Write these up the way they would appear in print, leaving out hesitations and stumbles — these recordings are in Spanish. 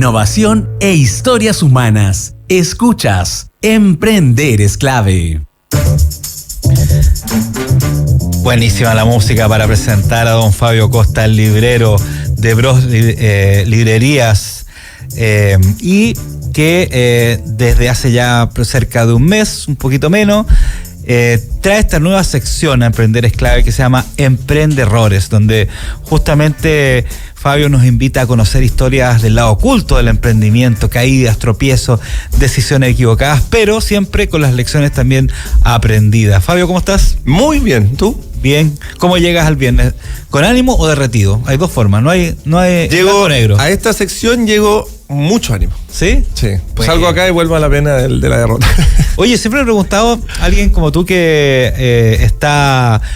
innovación e historias humanas. Escuchas Emprender es Clave. Buenísima la música para presentar a don Fabio Costa, el librero de Bros Librerías, y que desde hace ya cerca de un mes, un poquito menos, trae esta nueva sección a Emprender es Clave que se llama Emprende Errores, donde justamente Fabio nos invita a conocer historias del lado oculto del emprendimiento, caídas, tropiezos, decisiones equivocadas, pero siempre con las lecciones también aprendidas. Fabio, ¿cómo estás? Muy bien, ¿tú? Bien. ¿Cómo llegas al viernes? ¿Con ánimo o derretido? Hay dos formas, no hay llego negro. A esta sección llego mucho ánimo. ¿Sí? Sí. Pues salgo acá y vuelvo a la pena de la derrota. Oye, siempre me he preguntado a alguien como tú que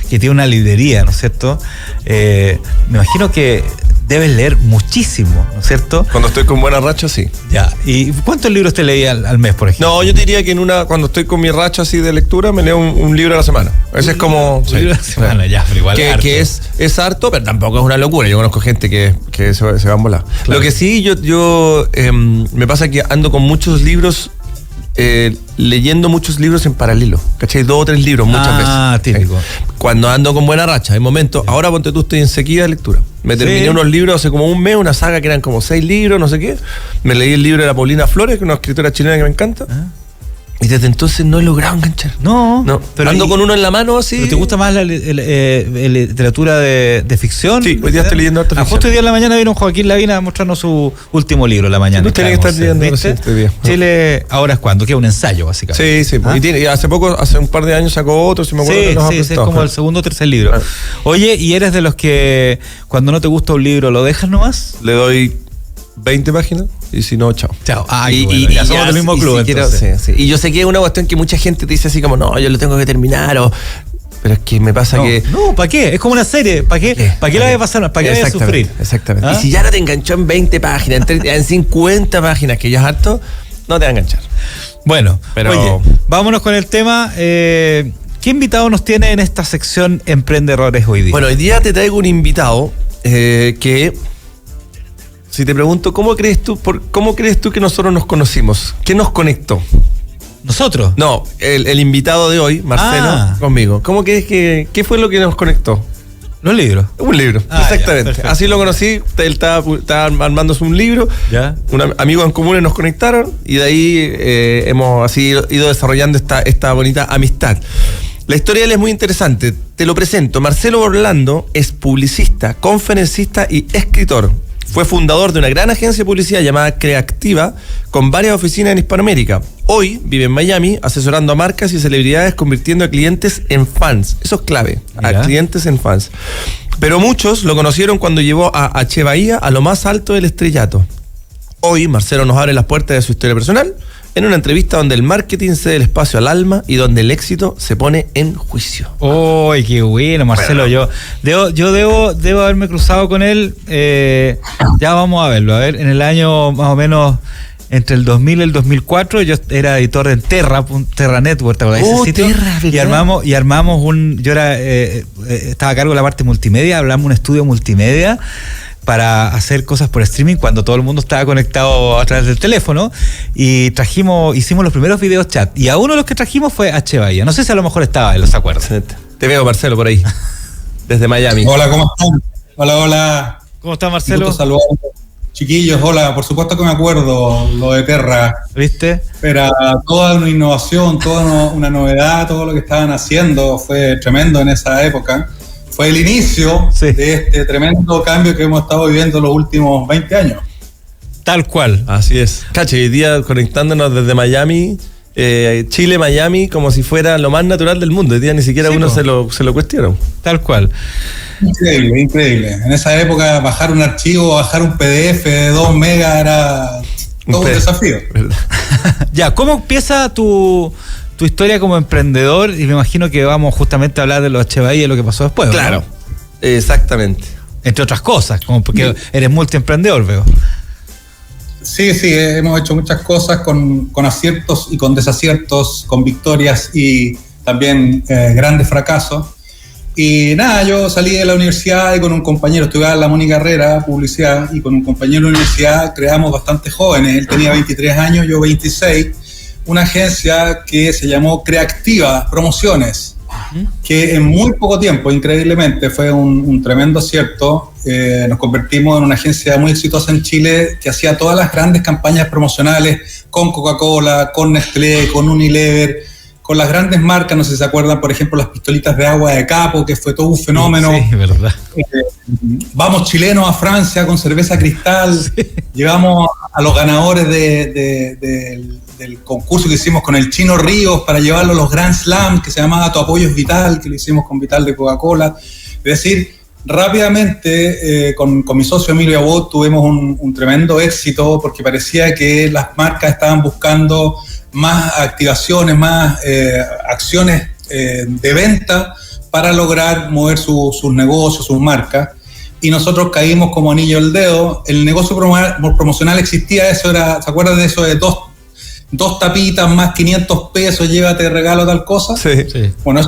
tiene una librería, ¿no es cierto? Me imagino que debes leer muchísimo, ¿no es cierto? Cuando estoy con buena racha, sí. Ya. ¿Y cuántos libros te leí al mes, por ejemplo? No, yo diría que cuando estoy con mi racha así de lectura, me leo un libro a la semana. Ese es como... Un libro a la semana, ya, pero igual harto. Que es harto, pero tampoco es una locura. Yo conozco gente que se va a volar. Claro. Lo que sí, yo me pasa que ando con muchos libros, leyendo muchos libros en paralelo, ¿cachai? 2 o 3 libros muchas veces. Ah, típico. Cuando ando con buena racha, hay momentos, ahora ponte tú, estoy en sequía de lectura. Me terminé unos libros hace como un mes, una saga que eran como 6 libros, no sé qué. Me leí el libro de la Paulina Flores, que es una escritora chilena que me encanta. Y desde entonces no he logrado enganchar. No, pero ando con uno en la mano así. ¿Pero te gusta más la literatura de ficción? Sí, hoy día estoy leyendo harta ficción. Justo hoy día en la mañana vino Joaquín Lavín a mostrarnos su último libro en la mañana. Tú tienes que estar leyendo este día. Chile, ¿ahora es cuándo? Que es un ensayo, básicamente. Sí. Y hace un par de años sacó otro, si me acuerdo. Sí, es como el segundo o tercer libro. Oye, ¿y eres de los que cuando no te gusta un libro lo dejas nomás? Le doy 20 páginas y si no, chao. Y ya somos del mismo club, entonces. Sí. Y yo sé que es una cuestión que mucha gente te dice así como, no, yo lo tengo que terminar, pero es que me pasa que... No, ¿para qué? Es como una serie. ¿Para qué la voy a pasar? ¿Para qué la voy a sufrir? Exactamente. Y si ya no te enganchó en 20 páginas, en 50 páginas, que ya es harto, no te va a enganchar. Bueno, oye, vámonos con el tema. ¿Qué invitado nos tiene en esta sección Emprende Errores hoy día? Bueno, hoy día te traigo un invitado que... Si te pregunto, ¿cómo crees tú que nosotros nos conocimos? ¿Qué nos conectó? ¿Nosotros? No, el invitado de hoy, Marcelo, conmigo. ¿Cómo crees qué fue lo que nos conectó? Los libros. Un libro, exactamente. Ya, así lo conocí, él estaba armándose un libro, amigos en comunes nos conectaron y de ahí hemos así ido desarrollando esta bonita amistad. La historia de él es muy interesante, te lo presento. Marcelo Orlando es publicista, conferencista y escritor. Fue fundador de una gran agencia de publicidad llamada Creativa, con varias oficinas en Hispanoamérica. Hoy vive en Miami, asesorando a marcas y celebridades, convirtiendo a clientes en fans. Eso es clave, a clientes en fans. Pero muchos lo conocieron cuando llevó a H. Bahía a lo más alto del estrellato. Hoy Marcelo nos abre las puertas de su historia personal en una entrevista donde el marketing cede el espacio al alma y donde el éxito se pone en juicio. ¡Uy, qué bueno, Marcelo! Bueno. Yo debo haberme cruzado con él. Ya vamos a verlo. A ver, en el año más o menos entre el 2000 y el 2004, yo era editor en Terra Network, ¿te acordás de ese sitio? Terra, y armamos yo estaba a cargo de la parte multimedia, hablamos un estudio multimedia para hacer cosas por streaming cuando todo el mundo estaba conectado a través del teléfono, y hicimos los primeros videos chat, y a uno de los que trajimos fue H. Bahía. No sé si a lo mejor estaba él, ¿se acuerdan? Te veo, Marcelo, por ahí, desde Miami. Hola, ¿cómo están? Hola. ¿Cómo está, Marcelo? Saludos. Chiquillos, hola, por supuesto que me acuerdo lo de Terra. ¿Viste? Era toda una innovación, toda una novedad, todo lo que estaban haciendo fue tremendo en esa época. Fue el inicio de este tremendo cambio que hemos estado viviendo los últimos 20 años. Tal cual. Así es. Cache, hoy día conectándonos desde Miami, Chile, Miami, como si fuera lo más natural del mundo. Hoy día ni siquiera uno se lo cuestiona. Tal cual. Increíble. En esa época bajar un archivo, bajar un PDF de 2 megas era todo un desafío. Ya, ¿cómo empieza tu historia como emprendedor? Y me imagino que vamos justamente a hablar de los H. Bahía y lo que pasó después. Claro, ¿no? Exactamente. Entre otras cosas, como porque eres multiemprendedor, veo. Sí, hemos hecho muchas cosas con aciertos y con desaciertos, con victorias y también grandes fracasos. Y nada, yo salí de la universidad y con un compañero, estudiaba en la Mónica Herrera, publicidad, y con un compañero de la universidad creamos bastante jóvenes. Él tenía 23 años, yo 26, una agencia que se llamó Creactiva Promociones, que en muy poco tiempo, increíblemente, fue un tremendo acierto. Nos convertimos en una agencia muy exitosa en Chile que hacía todas las grandes campañas promocionales con Coca-Cola, con Nestlé, con Unilever, con las grandes marcas. No sé si se acuerdan, por ejemplo, las pistolitas de agua de Capo, que fue todo un fenómeno. Sí, verdad. Vamos chilenos a Francia con cerveza Cristal. Sí. Llevamos a los ganadores del concurso que hicimos con el Chino Ríos para llevarlo a los Grand Slam, que se llamaba Tu Apoyo es Vital, que lo hicimos con Vital de Coca-Cola. Es decir, rápidamente con mi socio Emilio Abot tuvimos un tremendo éxito, porque parecía que las marcas estaban buscando más activaciones, más acciones de venta para lograr mover sus negocios, sus marcas. Y nosotros caímos como anillo al dedo. El negocio promocional existía, eso era, ¿se acuerdan de eso de dos tapitas más 500 pesos, llévate regalo tal cosa? Sí. Bueno,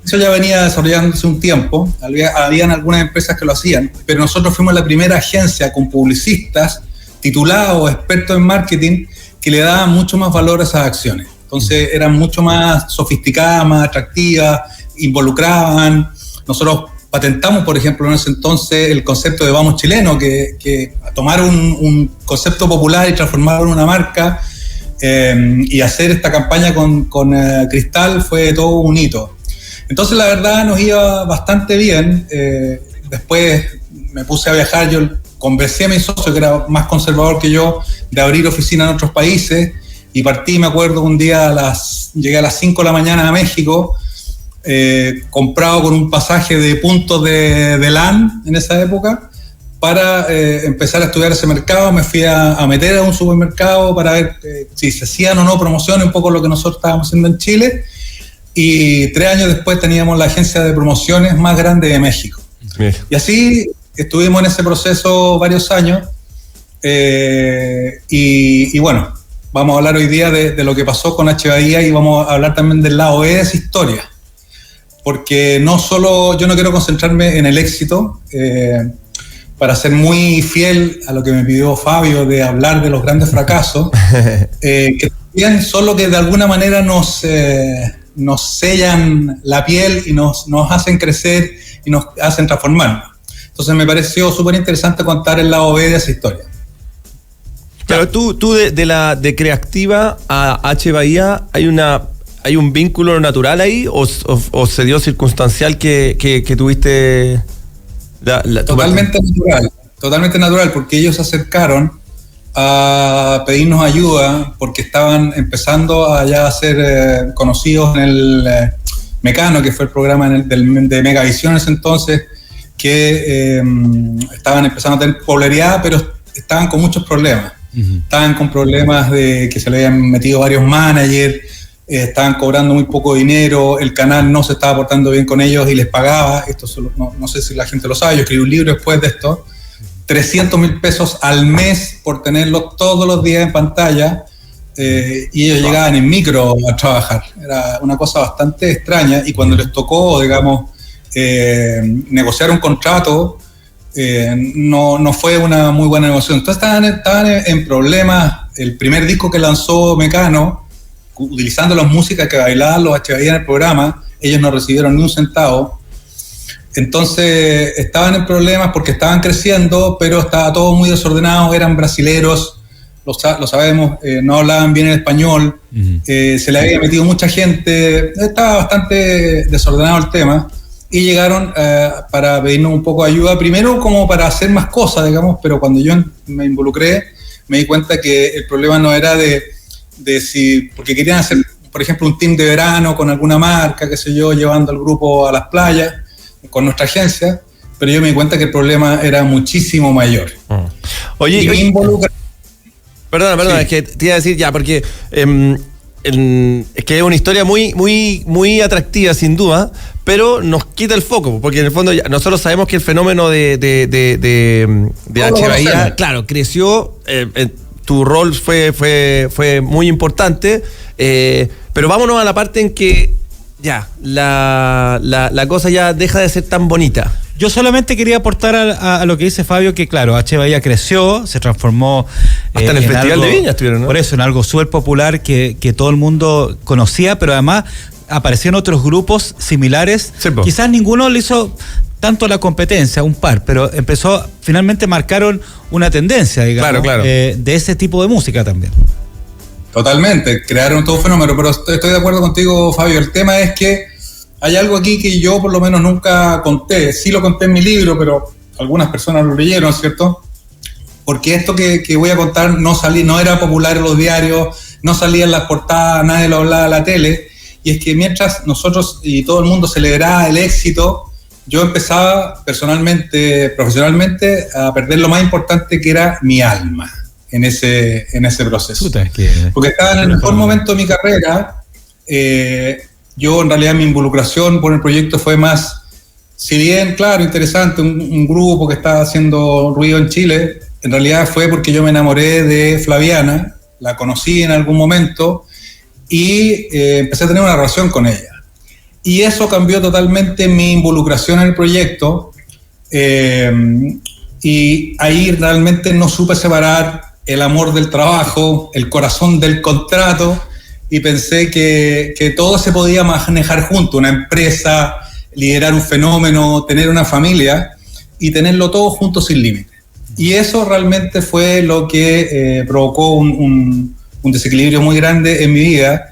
eso ya venía desarrollándose un tiempo. Habían algunas empresas que lo hacían, pero nosotros fuimos la primera agencia con publicistas titulados, expertos en marketing, que le daban mucho más valor a esas acciones. Entonces eran mucho más sofisticadas, más atractivas, involucraban. Nosotros patentamos, por ejemplo, en ese entonces el concepto de Vamos Chileno, que tomar un concepto popular y transformarlo en una marca, y hacer esta campaña con Cristal fue todo un hito. Entonces la verdad nos iba bastante bien. Después me puse a viajar, yo conversé a mi socio, que era más conservador que yo, de abrir oficina en otros países, y partí, me acuerdo, un día llegué a las 5 de la mañana a México, comprado con un pasaje de puntos de LAN en esa época, para empezar a estudiar ese mercado. Me fui a meter a un supermercado para ver si se hacían o no promociones, un poco lo que nosotros estábamos haciendo en Chile, y 3 años después teníamos la agencia de promociones más grande de México. Bien. Y así estuvimos en ese proceso varios años, y bueno, vamos a hablar hoy día de lo que pasó con H. Bahía, y vamos a hablar también del lado B de esa historia, porque no solo, yo no quiero concentrarme en el éxito, para ser muy fiel a lo que me pidió Fabio de hablar de los grandes fracasos, que también solo que de alguna manera nos sellan la piel y nos hacen crecer y nos hacen transformarnos. Entonces me pareció súper interesante contar el lado B de esa historia. Pero tú de Creactiva a H. Bahía, ¿hay un vínculo natural ahí o se dio circunstancial que tuviste Totalmente natural, porque ellos se acercaron a pedirnos ayuda porque estaban empezando a ya ser conocidos en el Mecano, que fue el programa de Megavisión en ese entonces, que estaban empezando a tener popularidad, pero estaban con muchos problemas. Uh-huh. Estaban con problemas de que se le habían metido varios managers, estaban cobrando muy poco dinero, el canal no se estaba portando bien con ellos y les pagaba, esto no sé si la gente lo sabe, yo escribí un libro después de esto, 300,000 pesos al mes por tenerlos todos los días en pantalla, y ellos llegaban en micro a trabajar. Era una cosa bastante extraña, y cuando les tocó, digamos, negociar un contrato, no fue una muy buena negociación. Entonces estaban en problemas. El primer disco que lanzó Mecano, utilizando las músicas que bailaban los H. Bahía en el programa, ellos no recibieron ni un centavo. Entonces estaban en problemas porque estaban creciendo, pero estaba todo muy desordenado, eran brasileros, lo sabemos, no hablaban bien el español, uh-huh. Se le había metido mucha gente, estaba bastante desordenado el tema, y llegaron para pedirnos un poco de ayuda, primero como para hacer más cosas, digamos, pero cuando yo me involucré, me di cuenta que el problema no era de si, porque querían hacer, por ejemplo, un team de verano con alguna marca, qué sé yo, llevando al grupo a las playas con nuestra agencia, pero yo me di cuenta que el problema era muchísimo mayor. Oye, perdona, sí. Es que te iba a decir ya, porque es que es una historia muy, muy, muy atractiva, sin duda, pero nos quita el foco, porque en el fondo nosotros sabemos que el fenómeno de H. Bahía, claro, creció. Tu rol fue muy importante, pero vámonos a la parte en que ya, la cosa ya deja de ser tan bonita. Yo solamente quería aportar a lo que dice Fabio, que claro, H. Bahía creció, se transformó hasta en el Festival de Viña estuvieron, ¿no? Por eso, en algo súper popular que todo el mundo conocía, pero además aparecieron otros grupos similares. Sí, quizás ninguno le hizo tanto la competencia, un par, pero finalmente marcaron una tendencia, digamos, claro. De ese tipo de música también. Totalmente, crearon todo un fenómeno, pero estoy de acuerdo contigo, Fabio. El tema es que hay algo aquí que yo por lo menos nunca conté. Sí lo conté en mi libro, pero algunas personas lo leyeron, ¿cierto? Porque esto que voy a contar no era popular en los diarios, no salía en las portadas, nadie lo hablaba en la tele. Y es que mientras nosotros y todo el mundo celebraba el éxito, yo empezaba personalmente, profesionalmente, a perder lo más importante, que era mi alma en ese proceso. Porque estaba en el mejor momento de mi carrera. Yo, en realidad, mi involucración por el proyecto fue más, si bien, claro, interesante, un grupo que estaba haciendo ruido en Chile, en realidad fue porque yo me enamoré de Flaviana, la conocí en algún momento y empecé a tener una relación con ella. Y eso cambió totalmente mi involucración en el proyecto, y ahí realmente no supe separar el amor del trabajo, el corazón del contrato, y pensé que todo se podía manejar junto, una empresa, liderar un fenómeno, tener una familia y tenerlo todo junto sin límite. Y eso realmente fue lo que provocó un desequilibrio muy grande en mi vida.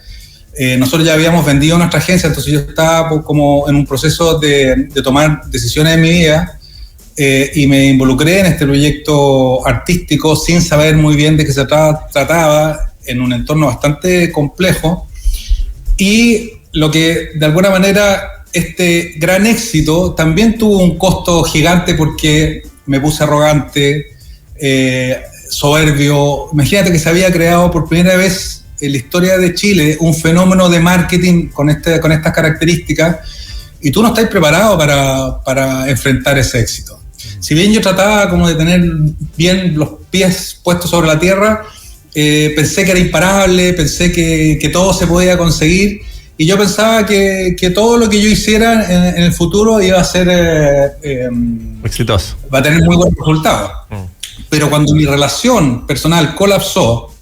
Nosotros ya habíamos vendido nuestra agencia, entonces yo estaba como en un proceso de tomar decisiones en mi vida, y me involucré en este proyecto artístico sin saber muy bien de qué se trataba, en un entorno bastante complejo, y lo que de alguna manera este gran éxito también tuvo un costo gigante porque me puse arrogante, soberbio. Imagínate que se había creado por primera vez en la historia de Chile un fenómeno de marketing con estas características, y tú no estás preparado para enfrentar ese éxito. Si bien yo trataba como de tener bien los pies puestos sobre la tierra, pensé que era imparable, pensé que todo se podía conseguir, y yo pensaba que todo lo que yo hiciera en el futuro iba a ser exitoso, va a tener muy buenos resultados. Pero cuando mi relación personal colapsó,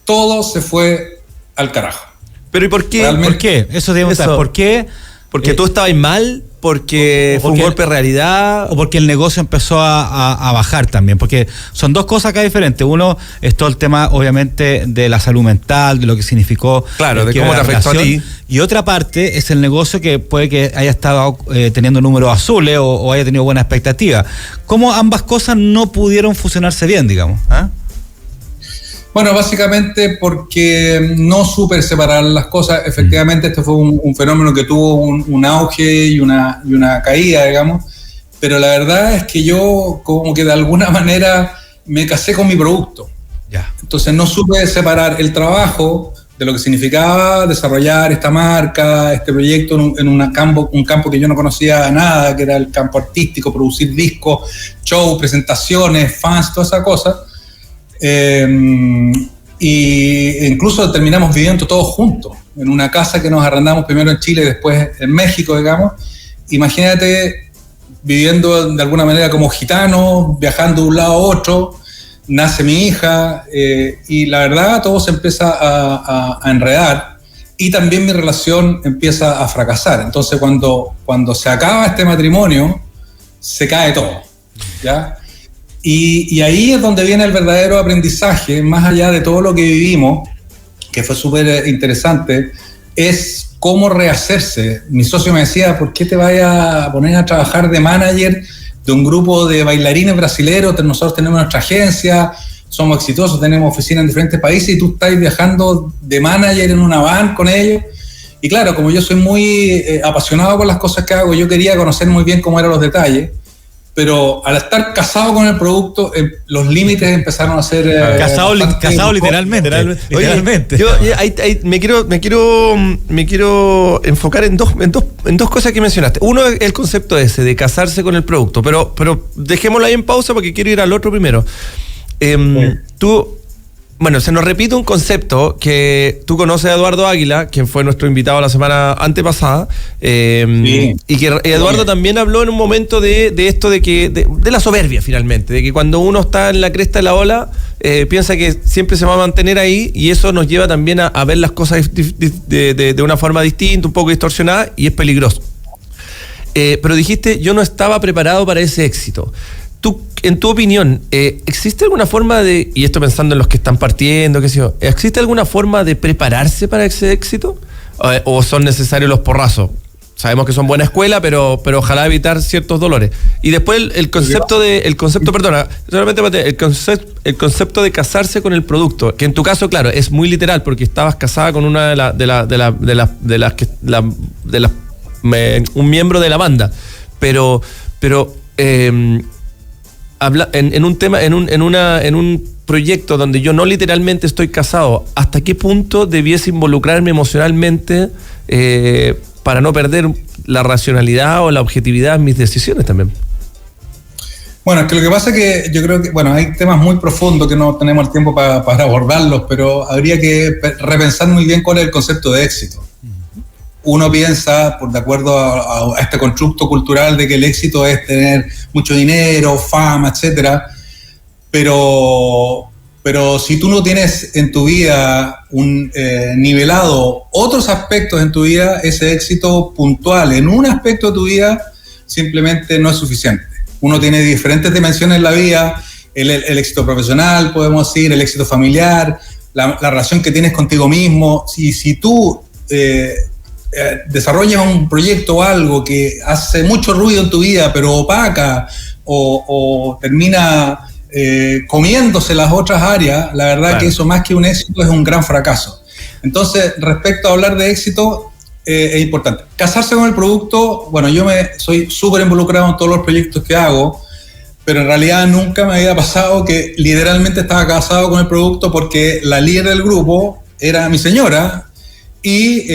todo se fue al carajo. Pero ¿y por qué? Realmente, ¿Por qué? Eso debemos saber. ¿Por qué? Porque tú estabas mal, porque fue un golpe de realidad. O porque el negocio empezó a bajar también. Porque son dos cosas acá diferentes. Uno es todo el tema, obviamente, de la salud mental, de lo que significó. Claro, de cómo te afectó a ti. Y otra parte es el negocio que puede que haya estado teniendo números azules o haya tenido buena expectativa. ¿Cómo ambas cosas no pudieron fusionarse bien, digamos? ¿Ah? Bueno, básicamente porque no supe separar las cosas. Efectivamente, este fue un fenómeno que tuvo un auge y una caída, digamos, pero la verdad es que yo como que de alguna manera me casé con mi producto. Ya. Entonces no supe separar el trabajo de lo que significaba desarrollar esta marca, este proyecto en un campo que yo no conocía nada, que era el campo artístico, producir discos, shows, presentaciones, fans, toda esa cosa. Y incluso terminamos viviendo todos juntos en una casa que nos arrendamos primero en Chile y después en México, digamos. Imagínate viviendo de alguna manera como gitanos, viajando de un lado a otro. Nace mi hija, y la verdad todo se empieza a enredar, y también mi relación empieza a fracasar. Entonces cuando se acaba este matrimonio, se cae todo, ¿ya? Y ahí es donde viene el verdadero aprendizaje, más allá de todo lo que vivimos, que fue súper interesante, es cómo rehacerse. Mi socio me decía, ¿por qué te vayas a poner a trabajar de manager de un grupo de bailarines brasileños? Nosotros tenemos nuestra agencia, somos exitosos, tenemos oficinas en diferentes países, y tú estás viajando de manager en una van con ellos. Y claro, como yo soy muy apasionado por las cosas que hago, yo quería conocer muy bien cómo eran los detalles. Pero al estar casado con el producto, los límites empezaron a ser... casado literalmente. Literalmente. Yo me quiero enfocar en dos cosas que mencionaste. Uno es el concepto ese de casarse con el producto, pero dejémoslo ahí en pausa porque quiero ir al otro primero. Tú bueno, se nos repite un concepto que tú conoces a Eduardo Águila, quien fue nuestro invitado la semana antepasada, sí. Y que Eduardo también habló en un momento de esto de la soberbia finalmente, de que cuando uno está en la cresta de la ola, piensa que siempre se va a mantener ahí, y eso nos lleva también a ver las cosas de una forma distinta, un poco distorsionada, y es peligroso. Pero dijiste, yo no estaba preparado para ese éxito. Tú, en tu opinión, ¿existe alguna forma y esto pensando en los que están partiendo, qué sé yo, ¿existe alguna forma de prepararse para ese éxito? ¿O son necesarios los porrazos? Sabemos que son buena escuela, pero ojalá evitar ciertos dolores. Y después el concepto de casarse con el producto, que en tu caso, claro, es muy literal, porque estabas casada con una un miembro de la banda, pero en un tema, en un proyecto donde yo no literalmente estoy casado, ¿hasta qué punto debiese involucrarme emocionalmente para no perder la racionalidad o la objetividad en mis decisiones también? Bueno, es que lo que pasa es que yo creo que, bueno, hay temas muy profundos que no tenemos el tiempo para abordarlos, pero habría que repensar muy bien cuál es el concepto de éxito. Uno piensa, de acuerdo a este constructo cultural, de que el éxito es tener mucho dinero, fama, etcétera, pero si tú no tienes en tu vida nivelado otros aspectos en tu vida, ese éxito puntual en un aspecto de tu vida simplemente no es suficiente. Uno tiene diferentes dimensiones en la vida, el éxito profesional, podemos decir, el éxito familiar, la relación que tienes contigo mismo. Si tú desarrollas un proyecto o algo que hace mucho ruido en tu vida, pero opaca o termina comiéndose las otras áreas, la verdad, claro, que eso más que un éxito es un gran fracaso. Entonces, respecto a hablar de éxito, es importante. Casarse con el producto, bueno, yo soy súper involucrado en todos los proyectos que hago, pero en realidad nunca me había pasado que literalmente estaba casado con el producto, porque la líder del grupo era mi señora, y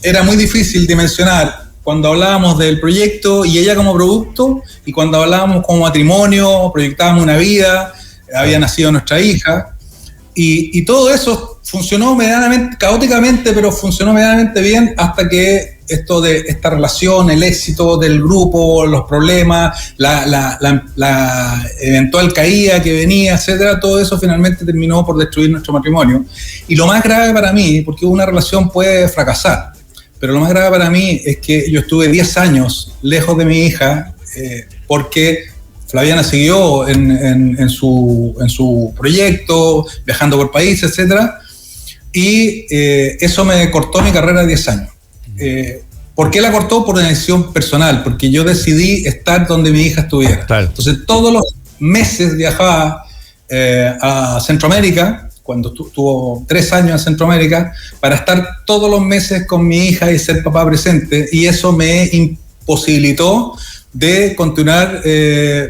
era muy difícil dimensionar cuando hablábamos del proyecto y ella como producto, y cuando hablábamos como matrimonio, proyectábamos una vida, había nacido nuestra hija, y todo eso funcionó medianamente, caóticamente, pero funcionó medianamente bien, hasta que esta relación, el éxito del grupo, los problemas, la eventual caída que venía, etcétera, todo eso finalmente terminó por destruir nuestro matrimonio. Y lo más grave para mí, porque una relación puede fracasar, pero lo más grave para mí es que yo estuve 10 años lejos de mi hija, porque Flaviana siguió en su proyecto, viajando por países, etcétera, y eso me cortó mi carrera de 10 años. ¿Por qué la cortó? Por una decisión personal, porque yo decidí estar donde mi hija estuviera. Claro. Entonces todos los meses viajaba a Centroamérica, cuando tuvo 3 años en Centroamérica, para estar todos los meses con mi hija y ser papá presente, y eso me imposibilitó de continuar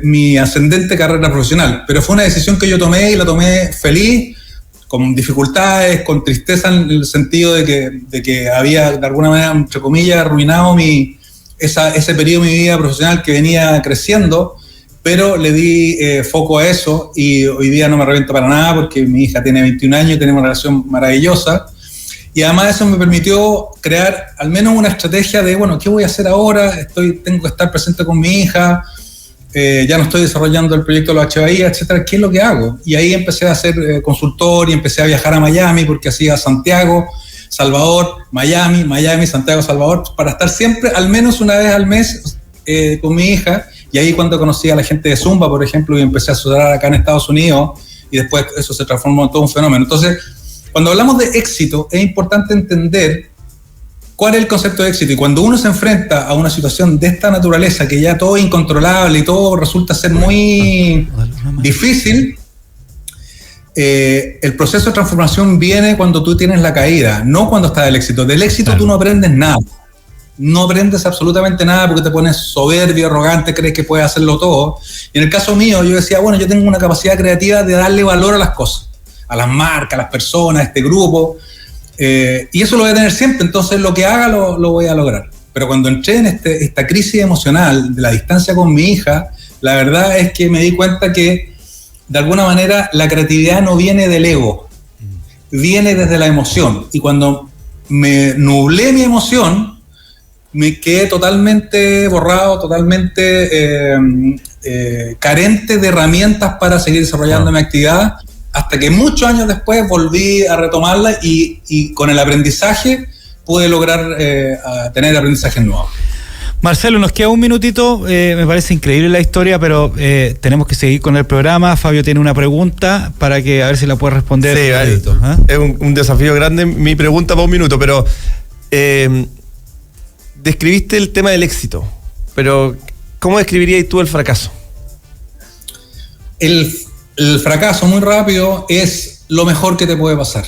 mi ascendente carrera profesional. Pero fue una decisión que yo tomé, y la tomé feliz, con dificultades, con tristeza, en el sentido de que había, de alguna manera, entre comillas, arruinado ese periodo de mi vida profesional que venía creciendo, pero le di foco a eso, y hoy día no me arrepiento para nada, porque mi hija tiene 21 años y tenemos una relación maravillosa, y además eso me permitió crear al menos una estrategia de, bueno, ¿qué voy a hacer ahora? Tengo que estar presente con mi hija, ya no estoy desarrollando el proyecto de los HBI, etcétera, ¿qué es lo que hago? Y ahí empecé a hacer consultor, y empecé a viajar a Miami, porque hacía Santiago, Salvador, Miami, Santiago, Salvador, para estar siempre al menos una vez al mes con mi hija. Y ahí, cuando conocí a la gente de Zumba, por ejemplo, y empecé a sudar acá en Estados Unidos, y después eso se transformó en todo un fenómeno. Entonces, cuando hablamos de éxito, es importante entender cuál es el concepto de éxito. Y cuando uno se enfrenta a una situación de esta naturaleza, que ya todo es incontrolable y todo resulta ser muy difícil, el proceso de transformación viene cuando tú tienes la caída, no cuando está el éxito. Del éxito, claro, tú no aprendes nada. No aprendes absolutamente nada, porque te pones soberbio, arrogante, crees que puedes hacerlo todo. Y en el caso mío, yo decía, bueno, yo tengo una capacidad creativa de darle valor a las cosas, a las marcas, a las personas, a este grupo, y eso lo voy a tener siempre. Entonces lo que haga lo voy a lograr. Pero cuando entré en esta crisis emocional de la distancia con mi hija, la verdad es que me di cuenta que de alguna manera la creatividad no viene del ego, viene desde la emoción. Y cuando me nublé mi emoción, me quedé totalmente borrado, totalmente carente de herramientas para seguir desarrollando mi actividad, hasta que muchos años después volví a retomarla y con el aprendizaje pude lograr tener aprendizajes nuevos. Marcelo, nos queda un minutito, me parece increíble la historia, pero tenemos que seguir con el programa. Fabio tiene una pregunta para que a ver si la puede responder. Sí, es un desafío grande mi pregunta para un minuto, pero describiste el tema del éxito, pero ¿cómo describirías tú el fracaso? El fracaso, muy rápido, es lo mejor que te puede pasar.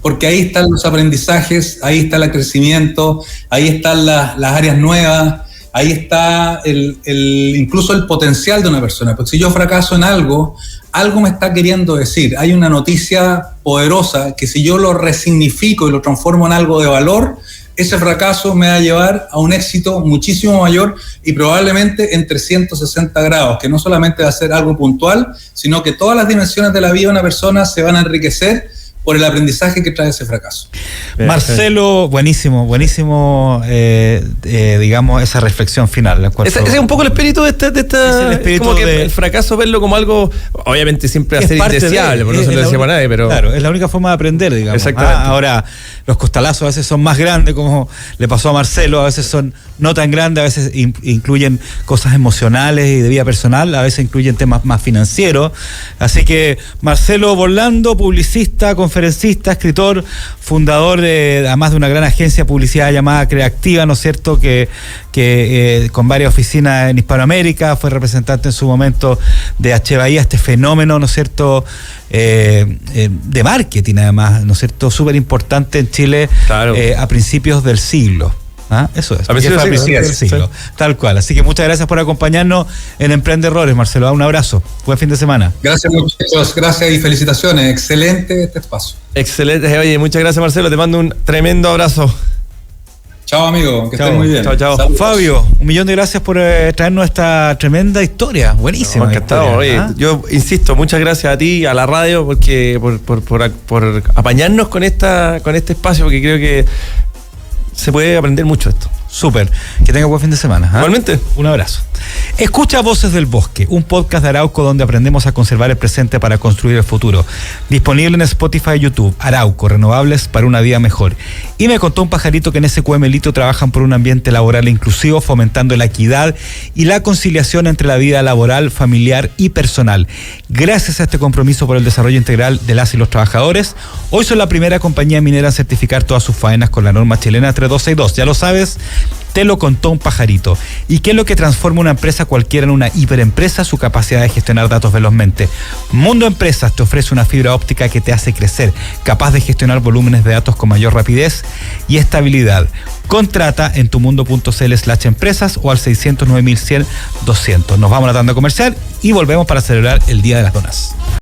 Porque ahí están los aprendizajes, ahí está el crecimiento, ahí están las áreas nuevas, ahí está incluso el potencial de una persona. Porque si yo fracaso en algo me está queriendo decir. Hay una noticia poderosa que si yo lo resignifico y lo transformo en algo de valor, ese fracaso me va a llevar a un éxito muchísimo mayor y probablemente en 360 grados, que no solamente va a ser algo puntual, sino que todas las dimensiones de la vida de una persona se van a enriquecer por el aprendizaje que trae ese fracaso. Marcelo, buenísimo, digamos, esa reflexión final. Ese es un poco el espíritu de esta el espíritu como que el fracaso verlo como algo, obviamente siempre va a ser indeseable, porque no se lo decía para nadie, pero... Claro, es la única forma de aprender, digamos. Exactamente. Ahora, los costalazos a veces son más grandes, como le pasó a Marcelo, a veces son no tan grandes, a veces incluyen cosas emocionales y de vida personal, a veces incluyen temas más financieros. Así que Marcelo Borlando, publicista, conferencista, escritor, fundador además de una gran agencia de publicidad llamada Creativa, ¿no es cierto?, que con varias oficinas en Hispanoamérica, fue representante en su momento de H. Bahía, este fenómeno, ¿no es cierto?, de marketing además, ¿no es cierto?, súper importante en Chile, claro. A principios del siglo. Eso es, a principios del siglo, sí. Tal cual. Así que muchas gracias por acompañarnos en Emprende Errores, Marcelo. Un abrazo, buen fin de semana. Gracias muchachos, gracias y felicitaciones. Excelente este espacio. Excelente, oye, muchas gracias Marcelo, te mando un tremendo abrazo. Chao amigo, que estén muy bien. Chao. Saludos. Fabio, 1.000.000 de gracias por traernos esta tremenda historia, buenísima. Encantado, oye, yo insisto, muchas gracias a ti, a la radio, porque por apañarnos con este espacio, porque creo que se puede aprender mucho esto. Súper, que tenga buen fin de semana. Igualmente. Un abrazo. Escucha Voces del Bosque, un podcast de Arauco donde aprendemos a conservar el presente para construir el futuro. Disponible en Spotify y YouTube. Arauco, renovables para una vida mejor. Y me contó un pajarito que en SQM Lito trabajan por un ambiente laboral inclusivo, fomentando la equidad y la conciliación entre la vida laboral, familiar y personal. Gracias a este compromiso por el desarrollo integral de las y los trabajadores, hoy son la primera compañía minera en certificar todas sus faenas con la norma chilena 3262. Ya lo sabes, te lo contó un pajarito. ¿Y qué es lo que transforma una empresa cualquiera en una hiperempresa? Su capacidad de gestionar datos velozmente. Mundo Empresas te ofrece una fibra óptica que te hace crecer, capaz de gestionar volúmenes de datos con mayor rapidez y estabilidad. Contrata en tumundo.cl/empresas o al 609.100-200. Nos vamos a la tanda comercial y volvemos para celebrar el Día de las Donas.